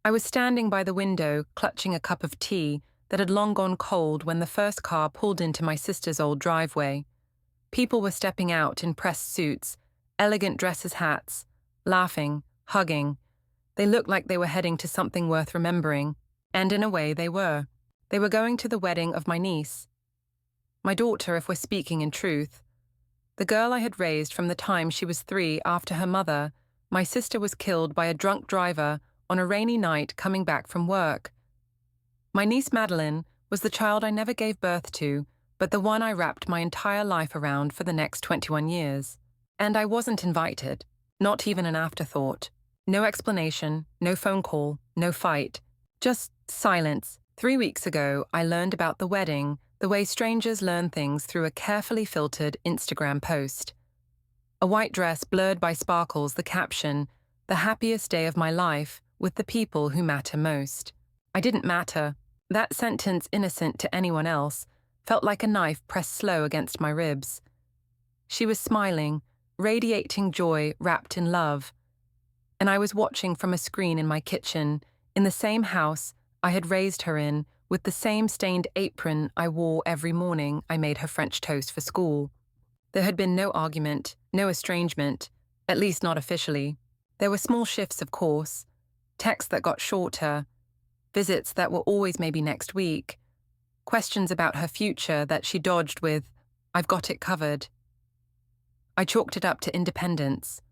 I was standing by the window, clutching a cup of tea that had long gone cold when the first car pulled into my sister's old driveway. People were stepping out in pressed suits, elegant dresses, hats, laughing, hugging. They looked like they were heading to something worth remembering, and in a way they were. They were going to the wedding of my niece. My daughter, if we're speaking in truth. The girl I had raised from the time she was 3 after her mother, my sister, was killed by a drunk driver on a rainy night coming back from work. My niece Madeline was the child I never gave birth to, but the one I wrapped my entire life around for the next 21 years. And I wasn't invited, not even an afterthought. No explanation, no phone call, no fight. Just silence. 3 weeks ago, I learned about the wedding the way strangers learn things through a carefully filtered Instagram post. A white dress blurred by sparkles, the caption, "The happiest day of my life with the people who matter most." I didn't matter. That sentence, innocent to anyone else, felt like a knife pressed slow against my ribs. She was smiling, radiating joy wrapped in love. And I was watching from a screen in my kitchen, in the same house I had raised her in, with the same stained apron I wore every morning I made her French toast for school. There had been no argument, no estrangement, at least not officially. There were small shifts, of course, texts that got shorter, visits that were always maybe next week, questions about her future that she dodged with, "I've got it covered." I chalked it up to independence,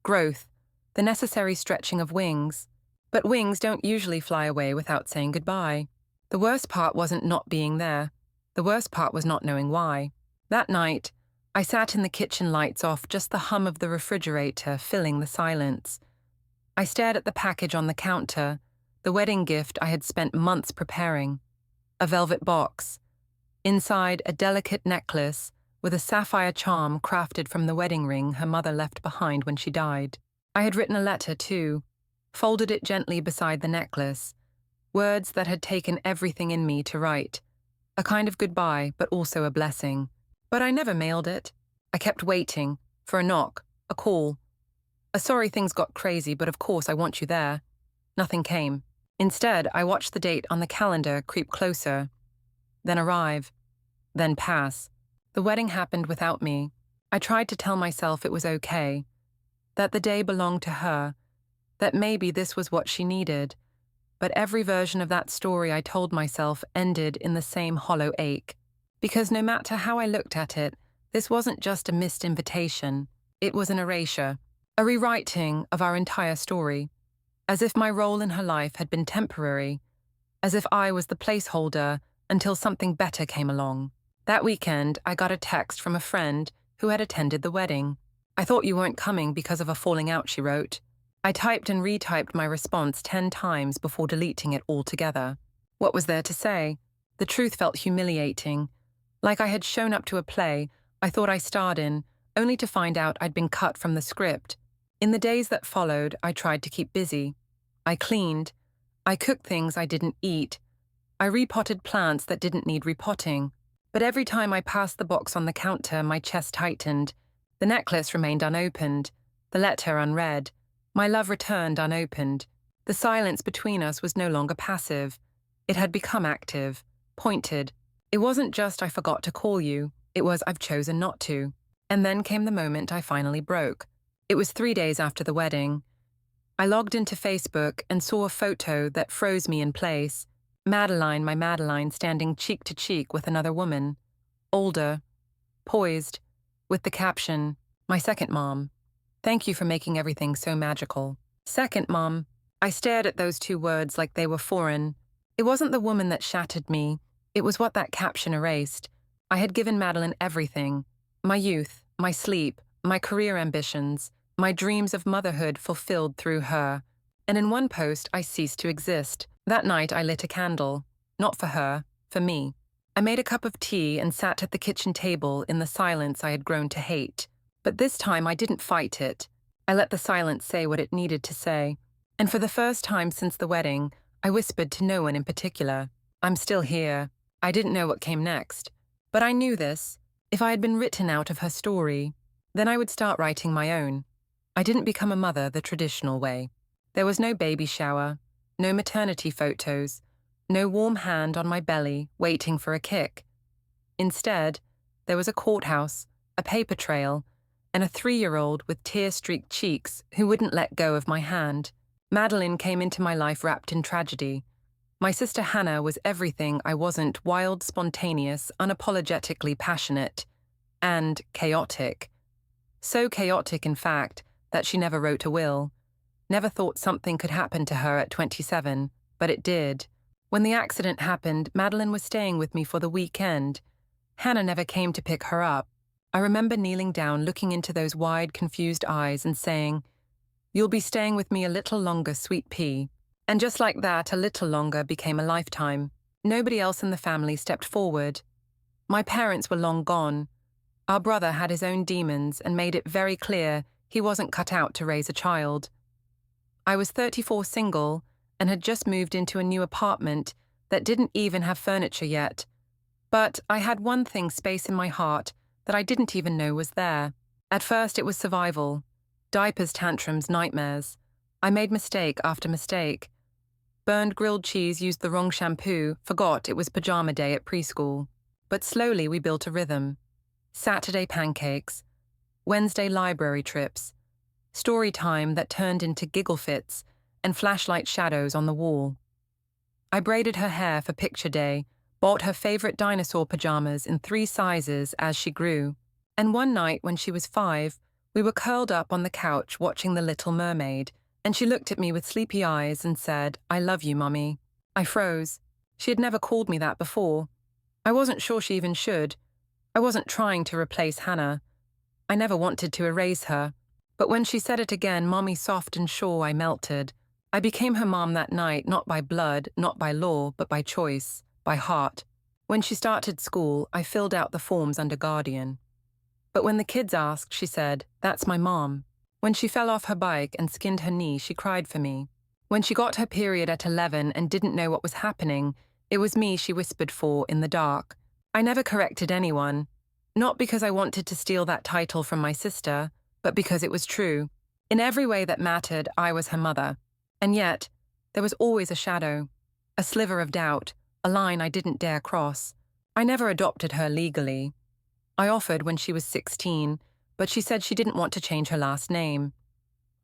growth, the necessary stretching of wings. But wings don't usually fly away without saying goodbye. The worst part wasn't not being there. The worst part was not knowing why. That night, I sat in the kitchen, lights off, just the hum of the refrigerator filling the silence. I stared at the package on the counter, the wedding gift I had spent months preparing. A velvet box. Inside, a delicate necklace with a sapphire charm crafted from the wedding ring her mother left behind when she died. I had written a letter, too, folded it gently beside the necklace, words that had taken everything in me to write, a kind of goodbye, but also a blessing. But I never mailed it. I kept waiting, for a knock, a call. A "sorry things got crazy, but of course I want you there." Nothing came. Instead, I watched the date on the calendar creep closer, then arrive, then pass. The wedding happened without me. I tried to tell myself it was okay, that the day belonged to her, that maybe this was what she needed. But every version of that story I told myself ended in the same hollow ache. Because no matter how I looked at it, this wasn't just a missed invitation. It was an erasure, a rewriting of our entire story. As if my role in her life had been temporary. As if I was the placeholder until something better came along. That weekend, I got a text from a friend who had attended the wedding. "I thought you weren't coming because of a falling out," she wrote. I typed and retyped my response 10 times before deleting it altogether. What was there to say? The truth felt humiliating. Like I had shown up to a play I thought I starred in, only to find out I'd been cut from the script. In the days that followed, I tried to keep busy. I cleaned. I cooked things I didn't eat. I repotted plants that didn't need repotting. But every time I passed the box on the counter, my chest tightened. The necklace remained unopened, the letter unread. My love returned unopened. The silence between us was no longer passive. It had become active, pointed. It wasn't just "I forgot to call you," it was "I've chosen not to." And then came the moment I finally broke. It was 3 days after the wedding. I logged into Facebook and saw a photo that froze me in place. Madeline, my Madeline, standing cheek to cheek with another woman. Older, poised, with the caption, "My second mom. Thank you for making everything so magical." Second mom. I stared at those 2 words like they were foreign. It wasn't the woman that shattered me. It was what that caption erased. I had given Madeline everything. My youth, my sleep, my career ambitions, my dreams of motherhood fulfilled through her. And in one post, I ceased to exist. That night, I lit a candle. Not for her, for me. I made a cup of tea and sat at the kitchen table in the silence I had grown to hate. But this time I didn't fight it. I let the silence say what it needed to say. And for the first time since the wedding, I whispered to no one in particular. "I'm still here." I didn't know what came next. But I knew this. If I had been written out of her story, then I would start writing my own. I didn't become a mother the traditional way. There was no baby shower, no maternity photos, no warm hand on my belly waiting for a kick. Instead, there was a courthouse, a paper trail, and a 3-year-old with tear-streaked cheeks who wouldn't let go of my hand. Madeline came into my life wrapped in tragedy. My sister Hannah was everything I wasn't: wild, spontaneous, unapologetically passionate, and chaotic. So chaotic, in fact, that she never wrote a will. Never thought something could happen to her at 27, but it did. When the accident happened, Madeline was staying with me for the weekend. Hannah never came to pick her up. I remember kneeling down, looking into those wide, confused eyes and saying, "You'll be staying with me a little longer, sweet pea." And just like that, a little longer became a lifetime. Nobody else in the family stepped forward. My parents were long gone. Our brother had his own demons and made it very clear he wasn't cut out to raise a child. I was 34, single, and had just moved into a new apartment that didn't even have furniture yet. But I had one thing: space in my heart that I didn't even know was there. At first it was survival. Diapers, tantrums, nightmares. I made mistake after mistake. Burned grilled cheese, used the wrong shampoo, forgot it was pajama day at preschool. But slowly we built a rhythm. Saturday pancakes, Wednesday library trips, story time that turned into giggle fits and flashlight shadows on the wall. I braided her hair for picture day, bought her favorite dinosaur pajamas in 3 sizes as she grew. And one night when she was 5, we were curled up on the couch watching The Little Mermaid, and she looked at me with sleepy eyes and said, "I love you, Mummy." I froze. She had never called me that before. I wasn't sure she even should. I wasn't trying to replace Hannah. I never wanted to erase her. But when she said it again, Mommy soft and sure, I melted. I became her mom that night, not by blood, not by law, but by choice, by heart. When she started school, I filled out the forms under guardian. But when the kids asked, she said, "That's my mom." When she fell off her bike and skinned her knee, she cried for me. When she got her period at 11 and didn't know what was happening, it was me she whispered for in the dark. I never corrected anyone, not because I wanted to steal that title from my sister, but because it was true. In every way that mattered, I was her mother. And yet, there was always a shadow, a sliver of doubt, a line I didn't dare cross. I never adopted her legally. I offered when she was 16, but she said she didn't want to change her last name.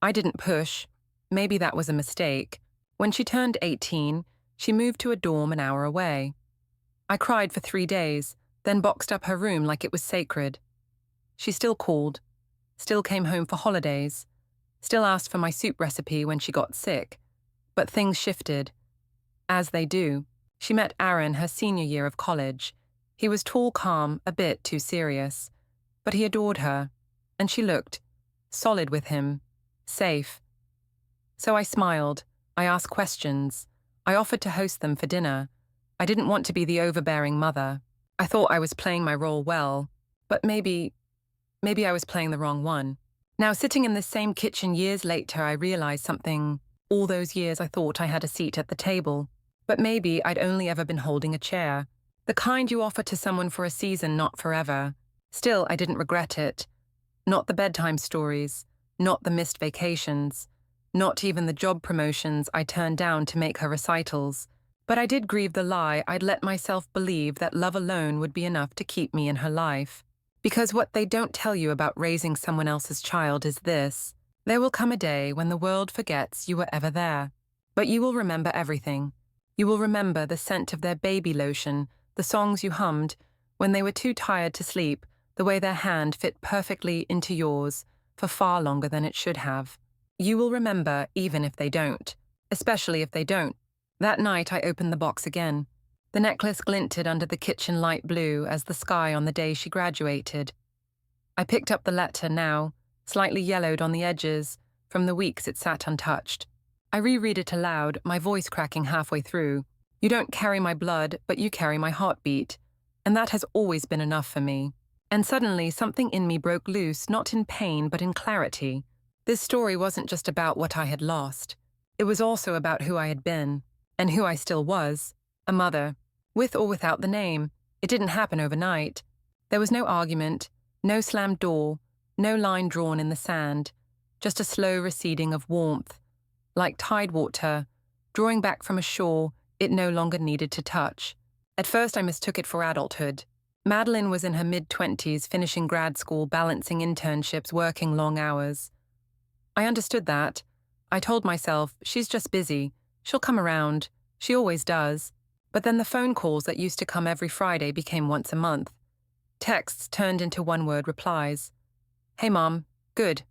I didn't push. Maybe that was a mistake. When she turned 18, she moved to a dorm an hour away. I cried for 3 days, then boxed up her room like it was sacred. She still called, still came home for holidays, still asked for my soup recipe when she got sick. But things shifted. As they do. She met Aaron her senior year of college. He was tall, calm, a bit too serious. But he adored her, and she looked solid with him, safe. So I smiled. I asked questions. I offered to host them for dinner. I didn't want to be the overbearing mother. I thought I was playing my role well, but maybe I was playing the wrong one. Now, sitting in this same kitchen years later, I realized something. All those years I thought I had a seat at the table, but maybe I'd only ever been holding a chair. The kind you offer to someone for a season, not forever. Still, I didn't regret it. Not the bedtime stories, not the missed vacations, not even the job promotions I turned down to make her recitals. But I did grieve the lie I'd let myself believe that love alone would be enough to keep me in her life. Because what they don't tell you about raising someone else's child is this: there will come a day when the world forgets you were ever there. But you will remember everything. You will remember the scent of their baby lotion, the songs you hummed when they were too tired to sleep, the way their hand fit perfectly into yours for far longer than it should have. You will remember even if they don't, especially if they don't. That night I opened the box again. The necklace glinted under the kitchen light blue as the sky on the day she graduated. I picked up the letter now, slightly yellowed on the edges, from the weeks it sat untouched. I reread it aloud, my voice cracking halfway through. You don't carry my blood, but you carry my heartbeat. And that has always been enough for me. And suddenly something in me broke loose, not in pain, but in clarity. This story wasn't just about what I had lost. It was also about who I had been, and who I still was, a mother, with or without the name. It didn't happen overnight. There was no argument, no slammed door, no line drawn in the sand, just a slow receding of warmth, like tide water, drawing back from a shore it no longer needed to touch. At first I mistook it for adulthood. Madeline was in her mid-20s, finishing grad school, balancing internships, working long hours. I understood that. I told myself, she's just busy. She'll come around. She always does. But then the phone calls that used to come every Friday became once a month. Texts turned into one-word replies. Hey, Mom. Good.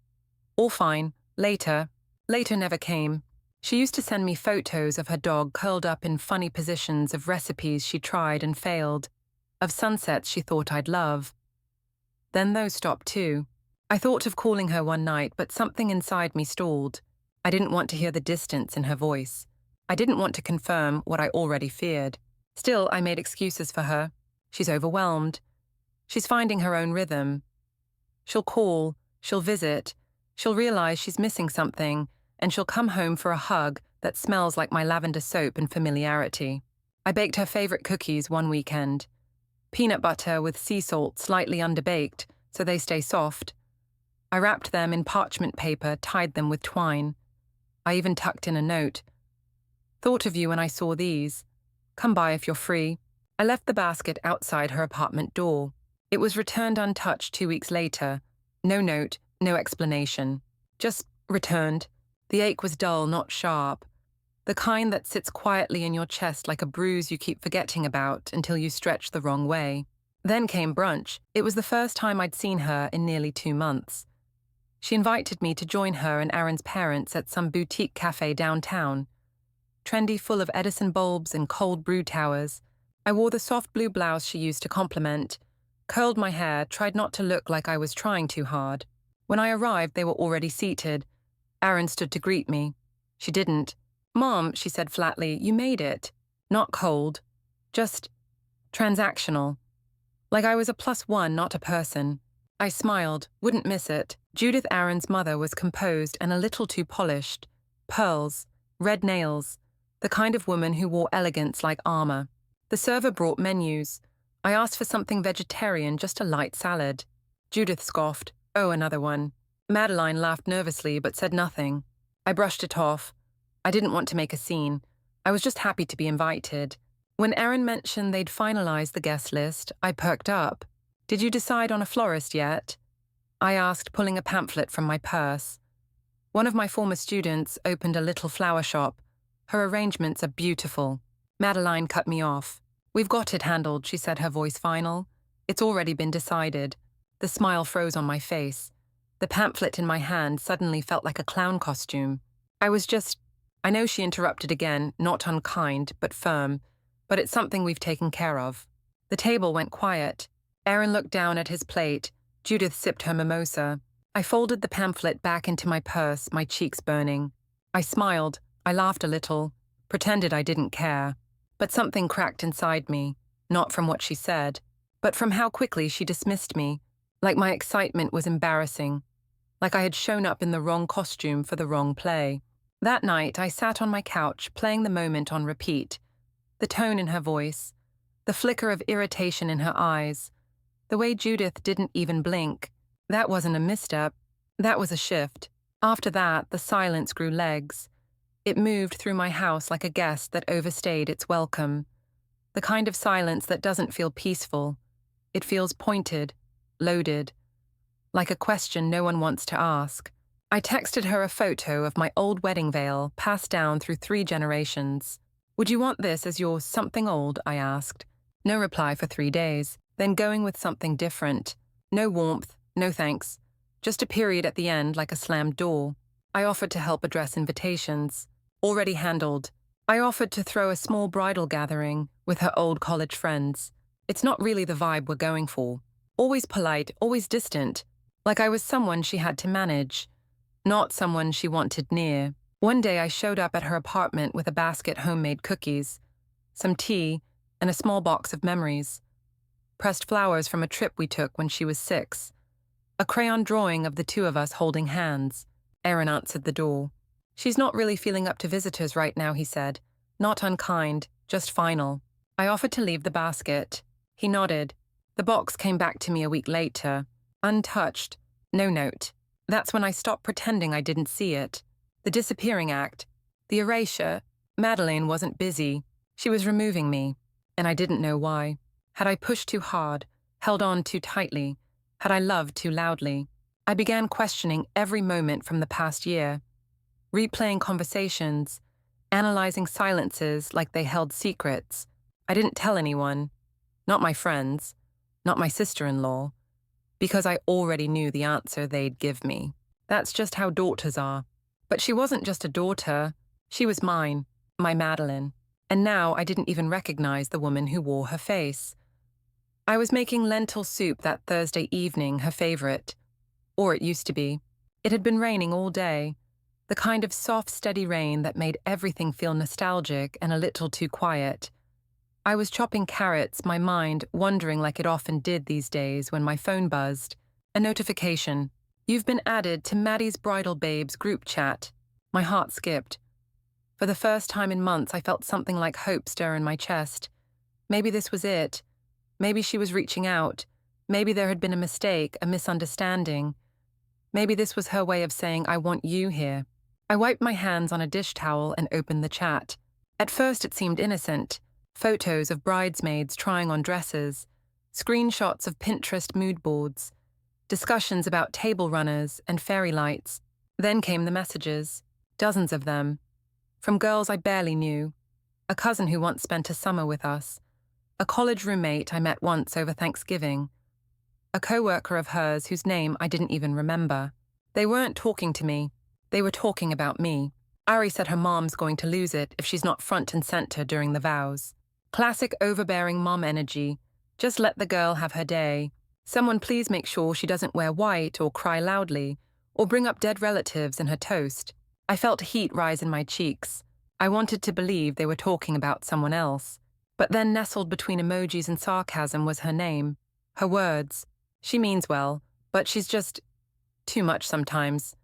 All fine. Later. Later never came. She used to send me photos of her dog curled up in funny positions, of recipes she tried and failed, of sunsets she thought I'd love. Then those stopped too. I thought of calling her one night, but something inside me stalled. I didn't want to hear the distance in her voice. I didn't want to confirm what I already feared. Still, I made excuses for her. She's overwhelmed. She's finding her own rhythm. She'll call, she'll visit, she'll realize she's missing something, and she'll come home for a hug that smells like my lavender soap and familiarity. I baked her favorite cookies one weekend. Peanut butter with sea salt slightly underbaked so they stay soft. I wrapped them in parchment paper, tied them with twine. I even tucked in a note. Thought of you when I saw these. Come by if you're free. I left the basket outside her apartment door. It was returned untouched 2 weeks later. No note, no explanation. Just returned. The ache was dull, not sharp. The kind that sits quietly in your chest like a bruise you keep forgetting about until you stretch the wrong way. Then came brunch. It was the first time I'd seen her in nearly 2 months. She invited me to join her and Aaron's parents at some boutique cafe downtown. Trendy, full of Edison bulbs and cold brew towers. I wore the soft blue blouse she used to compliment, curled my hair, tried not to look like I was trying too hard. When I arrived, they were already seated. Aaron stood to greet me. She didn't. Mom, she said flatly, you made it. Not cold. Just transactional. Like I was a +1, not a person. I smiled, wouldn't miss it. Judith, Aaron's mother, was composed and a little too polished. Pearls, red nails, the kind of woman who wore elegance like armor. The server brought menus. I asked for something vegetarian, just a light salad. Judith scoffed. Oh, another one. Madeline laughed nervously but said nothing. I brushed it off. I didn't want to make a scene. I was just happy to be invited. When Aaron mentioned they'd finalized the guest list, I perked up. Did you decide on a florist yet? I asked, pulling a pamphlet from my purse. One of my former students opened a little flower shop. Her arrangements are beautiful. Madeline cut me off. We've got it handled, she said, her voice final. It's already been decided. The smile froze on my face. The pamphlet in my hand suddenly felt like a clown costume. I know she interrupted again, not unkind, but firm. But it's something we've taken care of. The table went quiet. Aaron looked down at his plate. Judith sipped her mimosa. I folded the pamphlet back into my purse, my cheeks burning. I smiled. I laughed a little, pretended I didn't care. But something cracked inside me, not from what she said, but from how quickly she dismissed me, like my excitement was embarrassing, like I had shown up in the wrong costume for the wrong play. That night, I sat on my couch, playing the moment on repeat. The tone in her voice, the flicker of irritation in her eyes, the way Judith didn't even blink. That wasn't a misstep. That was a shift. After that, the silence grew legs. It moved through my house like a guest that overstayed its welcome. The kind of silence that doesn't feel peaceful. It feels pointed, loaded, like a question no one wants to ask. I texted her a photo of my old wedding veil passed down through 3 generations. Would you want this as your something old, I asked. No reply for 3 days, then going with something different. No warmth, no thanks. Just a period at the end like a slammed door. I offered to help address invitations. Already handled. I offered to throw a small bridal gathering with her old college friends. It's not really the vibe we're going for. Always polite, always distant. Like I was someone she had to manage. Not someone she wanted near. One day I showed up at her apartment with a basket homemade cookies, some tea, and a small box of memories. Pressed flowers from a trip we took when she was 6. A crayon drawing of the 2 of us holding hands. Aaron answered the door. She's not really feeling up to visitors right now, he said. Not unkind, just final. I offered to leave the basket. He nodded. The box came back to me a week later. Untouched. No note. That's when I stopped pretending I didn't see it. The disappearing act. The erasure. Madeleine wasn't busy. She was removing me, and I didn't know why. Had I pushed too hard, held on too tightly? Had I loved too loudly? I began questioning every moment from the past year, replaying conversations, analyzing silences like they held secrets. I didn't tell anyone, not my friends, not my sister-in-law, because I already knew the answer they'd give me. That's just how daughters are. But she wasn't just a daughter, she was mine, my Madeleine. And now I didn't even recognize the woman who wore her face. I was making lentil soup that Thursday evening, her favorite. Or it used to be. It had been raining all day, the kind of soft, steady rain that made everything feel nostalgic and a little too quiet. I was chopping carrots, my mind wandering like it often did these days when my phone buzzed. A notification. You've been added to Maddie's Bridal Babes group chat. My heart skipped. For the first time in months, I felt something like hope stir in my chest. Maybe this was it. Maybe she was reaching out. Maybe there had been a mistake, a misunderstanding. Maybe this was her way of saying, I want you here. I wiped my hands on a dish towel and opened the chat. At first it seemed innocent. Photos of bridesmaids trying on dresses, screenshots of Pinterest mood boards, discussions about table runners and fairy lights. Then came the messages, dozens of them, from girls I barely knew, a cousin who once spent a summer with us, a college roommate I met once over Thanksgiving, a co-worker of hers whose name I didn't even remember. They weren't talking to me, they were talking about me. Ari said her mom's going to lose it if she's not front and center during the vows. Classic overbearing mom energy. Just let the girl have her day. Someone please make sure she doesn't wear white or cry loudly, or bring up dead relatives in her toast. I felt heat rise in my cheeks. I wanted to believe they were talking about someone else. But then nestled between emojis and sarcasm was her name. Her words. She means well, but she's just too much sometimes.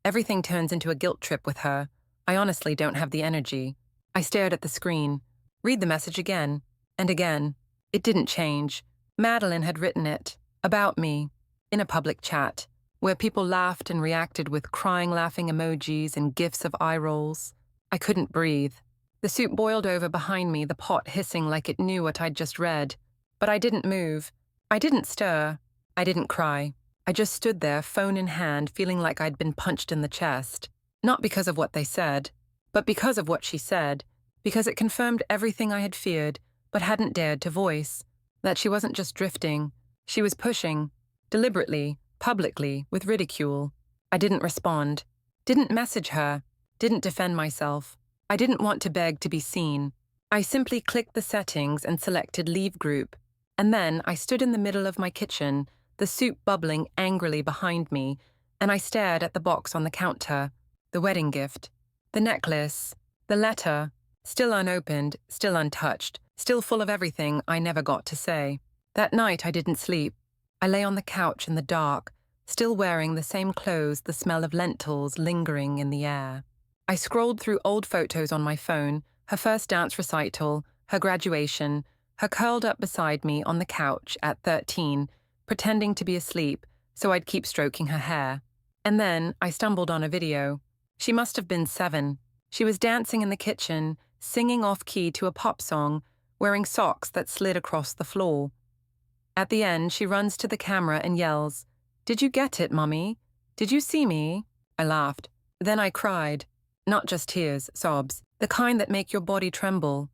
Everything turns into a guilt trip with her. I honestly don't have the energy. I stared at the screen. Read the message again. And again. It didn't change. Madeleine had written it. About me. In a public chat. Where people laughed and reacted with crying laughing emojis and gifs of eye rolls. I couldn't breathe. The soup boiled over behind me, the pot hissing like it knew what I'd just read. But I didn't move. I didn't stir. I didn't cry. I just stood there, phone in hand, feeling like I'd been punched in the chest. Not because of what they said, but because of what she said. Because it confirmed everything I had feared, but hadn't dared to voice. That she wasn't just drifting. She was pushing. Deliberately, publicly, with ridicule. I didn't respond. Didn't message her. Didn't defend myself. I didn't want to beg to be seen. I simply clicked the settings and selected Leave Group. And then I stood in the middle of my kitchen, the soup bubbling angrily behind me, and I stared at the box on the counter, the wedding gift, the necklace, the letter, still unopened, still untouched, still full of everything I never got to say. That night I didn't sleep. I lay on the couch in the dark, still wearing the same clothes, the smell of lentils lingering in the air. I scrolled through old photos on my phone, her first dance recital, her graduation, her curled up beside me on the couch at 13, pretending to be asleep so I'd keep stroking her hair. And then I stumbled on a video. She must have been 7. She was dancing in the kitchen, singing off-key to a pop song, wearing socks that slid across the floor. At the end, she runs to the camera and yells, "Did you get it, Mummy? Did you see me?" I laughed. Then I cried. Not just tears, sobs. The kind that make your body tremble.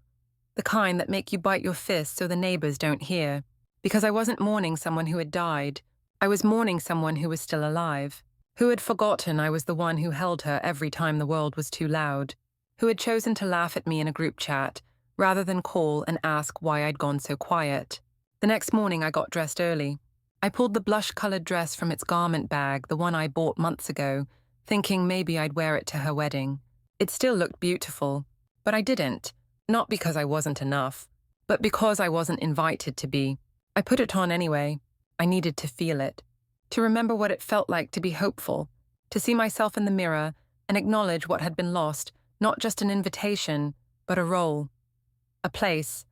The kind that make you bite your fist so the neighbors don't hear. Because I wasn't mourning someone who had died. I was mourning someone who was still alive. Who had forgotten I was the one who held her every time the world was too loud. Who had chosen to laugh at me in a group chat, rather than call and ask why I'd gone so quiet. The next morning I got dressed early. I pulled the blush-colored dress from its garment bag, the one I bought months ago, thinking maybe I'd wear it to her wedding. It still looked beautiful, but I didn't. Not because I wasn't enough, but because I wasn't invited to be. I put it on anyway. I needed to feel it, to remember what it felt like to be hopeful, to see myself in the mirror and acknowledge what had been lost, not just an invitation, but a role, a place,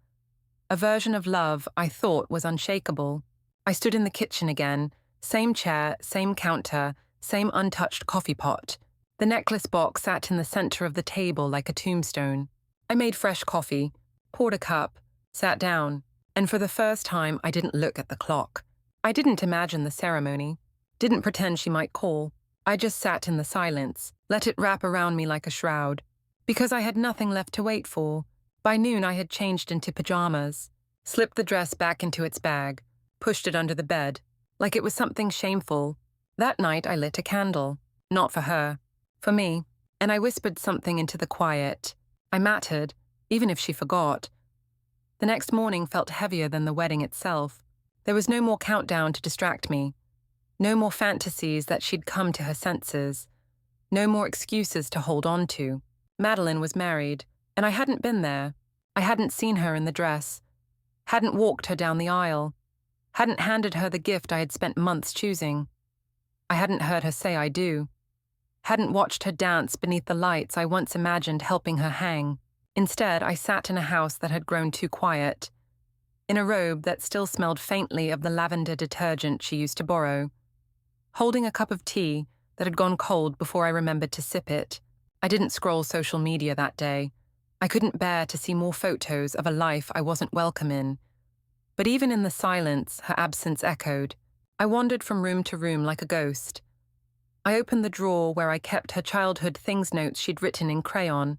a version of love I thought was unshakable. I stood in the kitchen again, same chair, same counter, same untouched coffee pot. The necklace box sat in the center of the table like a tombstone. I made fresh coffee, poured a cup, sat down, and for the first time I didn't look at the clock. I didn't imagine the ceremony, didn't pretend she might call. I just sat in the silence, let it wrap around me like a shroud. Because I had nothing left to wait for, by noon I had changed into pajamas, slipped the dress back into its bag, pushed it under the bed, like it was something shameful. That night I lit a candle, not for her, for me, and I whispered something into the quiet. I mattered, even if she forgot. The next morning felt heavier than the wedding itself. There was no more countdown to distract me, no more fantasies that she'd come to her senses, no more excuses to hold on to. Madeline was married, and I hadn't been there. I hadn't seen her in the dress, hadn't walked her down the aisle, hadn't handed her the gift I had spent months choosing. I hadn't heard her say I do, hadn't watched her dance beneath the lights I once imagined helping her hang. Instead, I sat in a house that had grown too quiet, in a robe that still smelled faintly of the lavender detergent she used to borrow, holding a cup of tea that had gone cold before I remembered to sip it. I didn't scroll social media that day. I couldn't bear to see more photos of a life I wasn't welcome in. But even in the silence, her absence echoed. I wandered from room to room like a ghost. I opened the drawer where I kept her childhood things notes she'd written in crayon,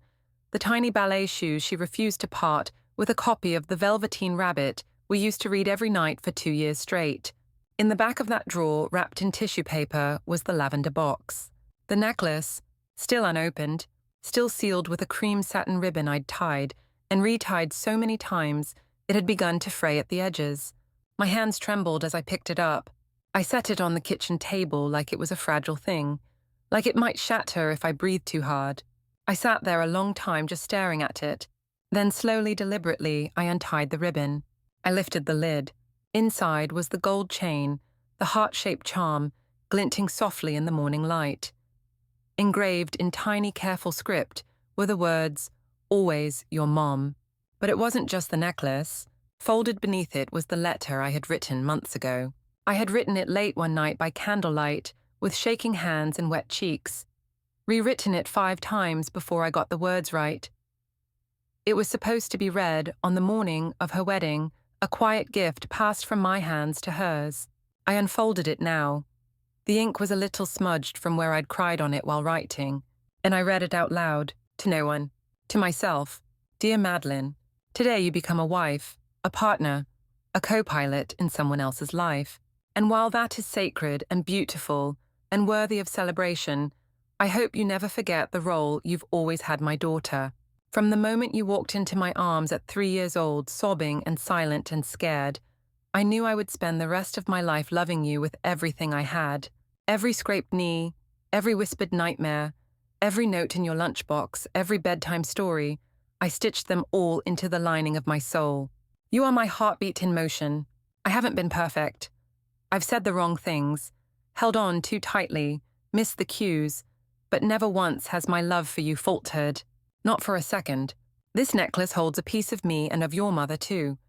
the tiny ballet shoes she refused to part with a copy of The Velveteen Rabbit we used to read every night for 2 years straight. In the back of that drawer, wrapped in tissue paper, was the lavender box. The necklace, still unopened, still sealed with a cream satin ribbon I'd tied and retied so many times it had begun to fray at the edges. My hands trembled as I picked it up. I set it on the kitchen table like it was a fragile thing, like it might shatter if I breathed too hard. I sat there a long time just staring at it. Then slowly, deliberately, I untied the ribbon. I lifted the lid. Inside was the gold chain, the heart-shaped charm, glinting softly in the morning light. Engraved in tiny, careful script were the words, "Always your mom." But it wasn't just the necklace. Folded beneath it was the letter I had written months ago. I had written it late one night by candlelight, with shaking hands and wet cheeks. Rewritten it 5 times before I got the words right. It was supposed to be read on the morning of her wedding, a quiet gift passed from my hands to hers. I unfolded it now. The ink was a little smudged from where I'd cried on it while writing, and I read it out loud, to no one, to myself. Dear Madeline, today you become a wife, a partner, a co-pilot in someone else's life. And while that is sacred and beautiful and worthy of celebration, I hope you never forget the role you've always had my daughter. From the moment you walked into my arms at 3 years old, sobbing and silent and scared, I knew I would spend the rest of my life loving you with everything I had. Every scraped knee, every whispered nightmare, every note in your lunchbox, every bedtime story, I stitched them all into the lining of my soul. You are my heartbeat in motion. I haven't been perfect. I've said the wrong things, held on too tightly, missed the cues, but never once has my love for you faltered. Not for a second. This necklace holds a piece of me and of your mother too.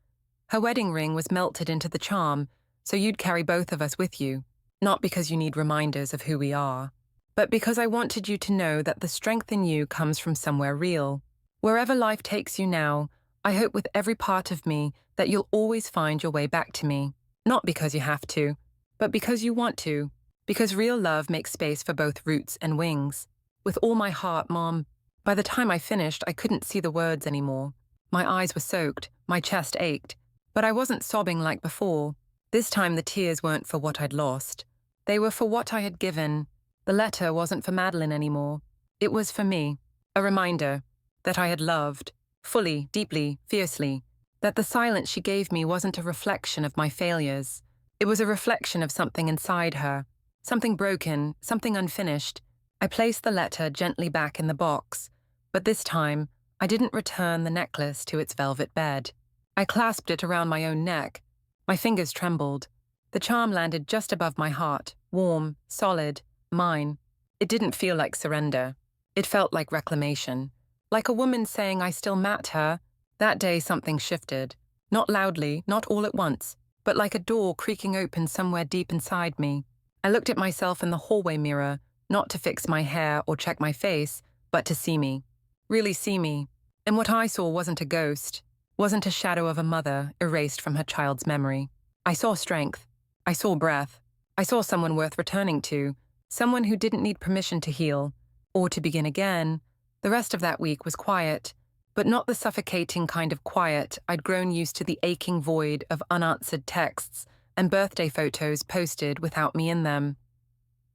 Her wedding ring was melted into the charm, so you'd carry both of us with you. Not because you need reminders of who we are, but because I wanted you to know that the strength in you comes from somewhere real. Wherever life takes you now, I hope with every part of me that you'll always find your way back to me. Not because you have to, but because you want to. Because real love makes space for both roots and wings. With all my heart, Mom. By the time I finished, I couldn't see the words anymore. My eyes were soaked, my chest ached. But I wasn't sobbing like before. This time the tears weren't for what I'd lost. They were for what I had given. The letter wasn't for Madeline anymore. It was for me. A reminder that I had loved, fully, deeply, fiercely. That the silence she gave me wasn't a reflection of my failures. It was a reflection of something inside her. Something broken, something unfinished. I placed the letter gently back in the box, but this time I didn't return the necklace to its velvet bed. I clasped it around my own neck. My fingers trembled. The charm landed just above my heart, warm, solid, mine. It didn't feel like surrender. It felt like reclamation. Like a woman saying I still mat her. That day something shifted. Not loudly, not all at once, but like a door creaking open somewhere deep inside me. I looked at myself in the hallway mirror, not to fix my hair or check my face, but to see me. Really see me. And what I saw wasn't a ghost, wasn't a shadow of a mother erased from her child's memory. I saw strength. I saw breath. I saw someone worth returning to, someone who didn't need permission to heal, or to begin again. The rest of that week was quiet, but not the suffocating kind of quiet I'd grown used to, the aching void of unanswered texts and birthday photos posted without me in them.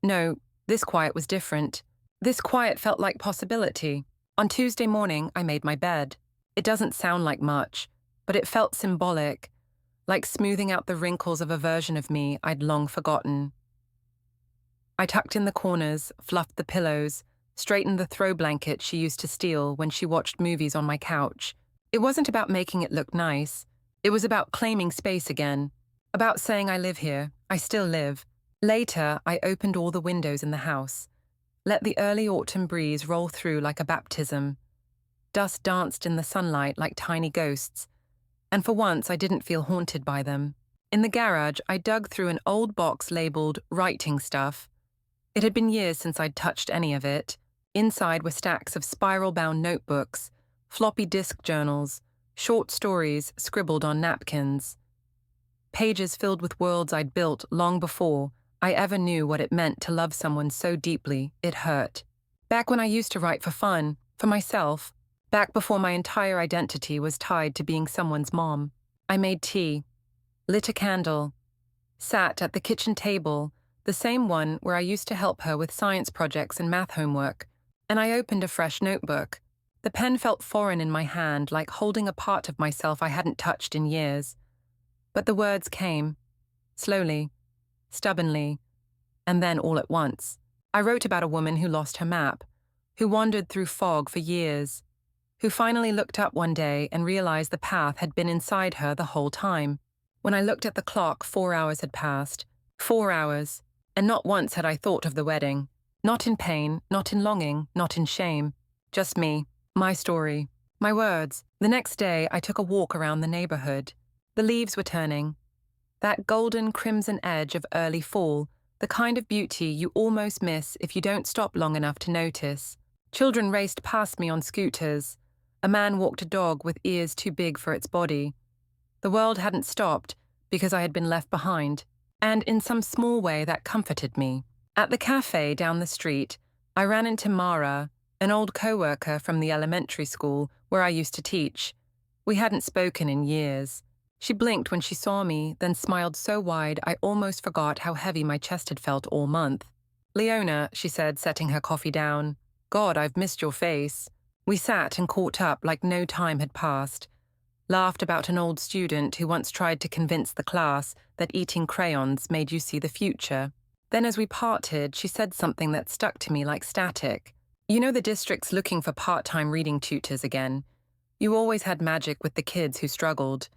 No, this quiet was different. This quiet felt like possibility. On Tuesday morning, I made my bed. It doesn't sound like much, but it felt symbolic, like smoothing out the wrinkles of a version of me I'd long forgotten. I tucked in the corners, fluffed the pillows, straightened the throw blanket she used to steal when she watched movies on my couch. It wasn't about making it look nice. It was about claiming space again, about saying I live here, I still live. Later, I opened all the windows in the house, let the early autumn breeze roll through like a baptism. Dust danced in the sunlight like tiny ghosts, and for once I didn't feel haunted by them. In the garage, I dug through an old box labeled writing stuff. It had been years since I'd touched any of it. Inside were stacks of spiral-bound notebooks, floppy disk journals, short stories scribbled on napkins. Pages filled with worlds I'd built long before I ever knew what it meant to love someone so deeply it hurt. Back when I used to write for fun, for myself, back before my entire identity was tied to being someone's mom. I made tea, lit a candle, sat at the kitchen table, the same one where I used to help her with science projects and math homework, and I opened a fresh notebook. The pen felt foreign in my hand, like holding a part of myself I hadn't touched in years. But the words came, slowly, stubbornly, and then all at once. I wrote about a woman who lost her map, who wandered through fog for years, who finally looked up one day and realized the path had been inside her the whole time. When I looked at the clock, 4 hours had passed. 4 hours, and not once had I thought of the wedding. Not in pain, not in longing, not in shame. Just me, my story, my words. The next day, I took a walk around the neighborhood. The leaves were turning. That golden crimson edge of early fall, the kind of beauty you almost miss if you don't stop long enough to notice. Children raced past me on scooters. A man walked a dog with ears too big for its body. The world hadn't stopped because I had been left behind, and in some small way that comforted me. At the cafe down the street, I ran into Mara, an old co-worker from the elementary school where I used to teach. We hadn't spoken in years. She blinked when she saw me, then smiled so wide I almost forgot how heavy my chest had felt all month. "Leona," she said, setting her coffee down. "God, I've missed your face." We sat and caught up like no time had passed. Laughed about an old student who once tried to convince the class that eating crayons made you see the future. Then as we parted, she said something that stuck to me like static. "You know the district's looking for part-time reading tutors again. You always had magic with the kids who struggled.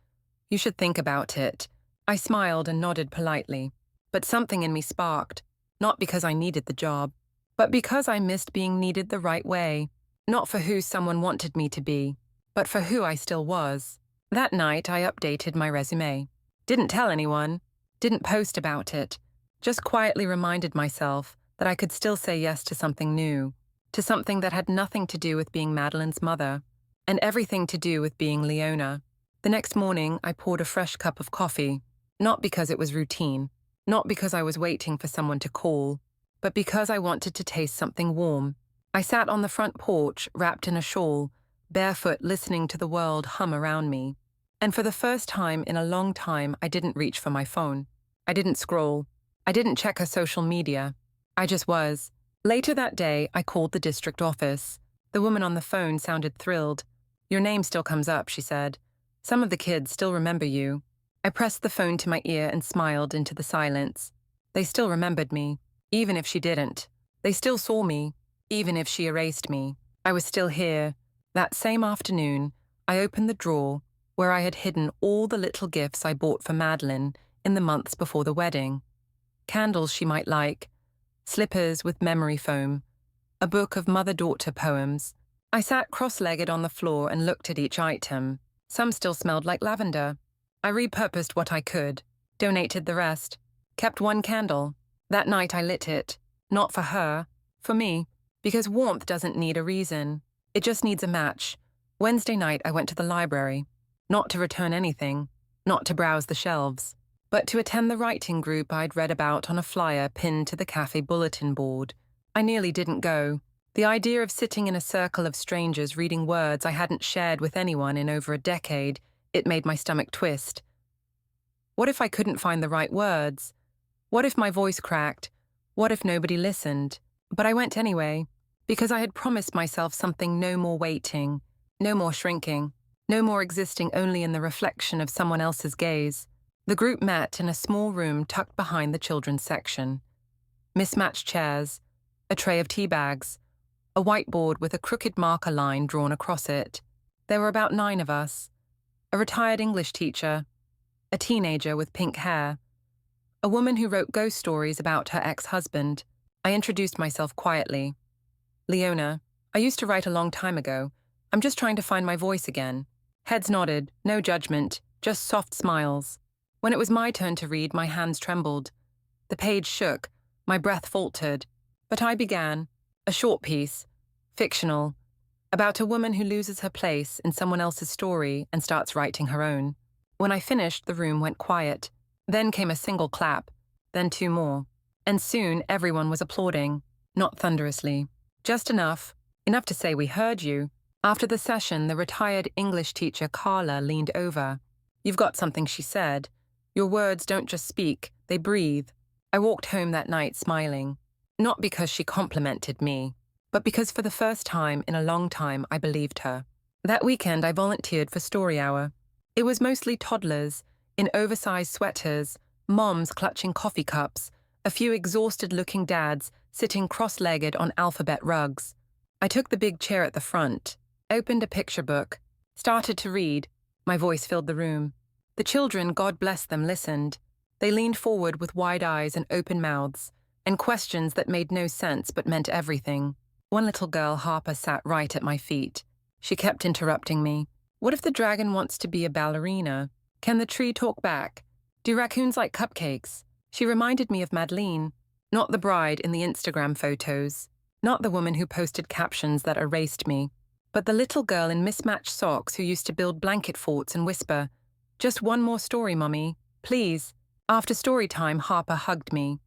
You should think about it." I smiled and nodded politely, but something in me sparked, not because I needed the job, but because I missed being needed the right way, not for who someone wanted me to be, but for who I still was. That night, I updated my resume. Didn't tell anyone, didn't post about it, just quietly reminded myself that I could still say yes to something new, to something that had nothing to do with being Madeline's mother, and everything to do with being Leona. The next morning, I poured a fresh cup of coffee, not because it was routine, not because I was waiting for someone to call, but because I wanted to taste something warm. I sat on the front porch, wrapped in a shawl, barefoot, listening to the world hum around me. And for the first time in a long time, I didn't reach for my phone. I didn't scroll. I didn't check her social media. I just was. Later that day, I called the district office. The woman on the phone sounded thrilled. "Your name still comes up," she said. "Some of the kids still remember you." I pressed the phone to my ear and smiled into the silence. They still remembered me, even if she didn't. They still saw me, even if she erased me. I was still here. That same afternoon, I opened the drawer where I had hidden all the little gifts I bought for Madeline in the months before the wedding. Candles she might like, slippers with memory foam, a book of mother-daughter poems. I sat cross-legged on the floor and looked at each item. Some still smelled like lavender. I repurposed what I could, donated the rest, kept one candle. That night I lit it, not for her, for me, because warmth doesn't need a reason. It just needs a match, Wednesday night, I went to the library, not to return anything, not to browse the shelves, but to attend the writing group I'd read about on a flyer pinned to the cafe bulletin board. I nearly didn't go. The idea of sitting in a circle of strangers reading words I hadn't shared with anyone in over a decade, it made my stomach twist. What if I couldn't find the right words? What if my voice cracked? What if nobody listened? But I went anyway, because I had promised myself something: no more waiting, no more shrinking, no more existing only in the reflection of someone else's gaze. The group met in a small room tucked behind the children's section. Mismatched chairs, a tray of tea bags, a whiteboard with a crooked marker line drawn across it. There were about 9 of us: a retired English teacher, a teenager with pink hair, a woman who wrote ghost stories about her ex-husband. I introduced myself quietly. Leona, I used to write a long time ago. I'm just trying to find my voice again. Heads nodded, no judgment, just soft smiles. When it was my turn to read, my hands trembled. The page shook, my breath faltered. But I began, a short piece, fictional, about a woman who loses her place in someone else's story and starts writing her own. When I finished, the room went quiet. Then came a single clap, then 2 more. And soon everyone was applauding, not thunderously, just enough to say we heard you. After the session, the retired English teacher Carla leaned over. You've got something, she said. Your words don't just speak, they breathe. I walked home that night smiling, not because she complimented me, but because for the first time in a long time I believed her. That weekend I volunteered for Story Hour. It was mostly toddlers, in oversized sweaters, moms clutching coffee cups, a few exhausted-looking dads sitting cross-legged on alphabet rugs. I took the big chair at the front, opened a picture book, started to read. My voice filled the room. The children, God bless them, listened. They leaned forward with wide eyes and open mouths, and questions that made no sense but meant everything. One little girl, Harper, sat right at my feet. She kept interrupting me. What if the dragon wants to be a ballerina? Can the tree talk back? Do raccoons like cupcakes? She reminded me of Madeleine, not the bride in the Instagram photos, not the woman who posted captions that erased me, but the little girl in mismatched socks who used to build blanket forts and whisper, "Just one more story, Mummy, please." After story time, Harper hugged me,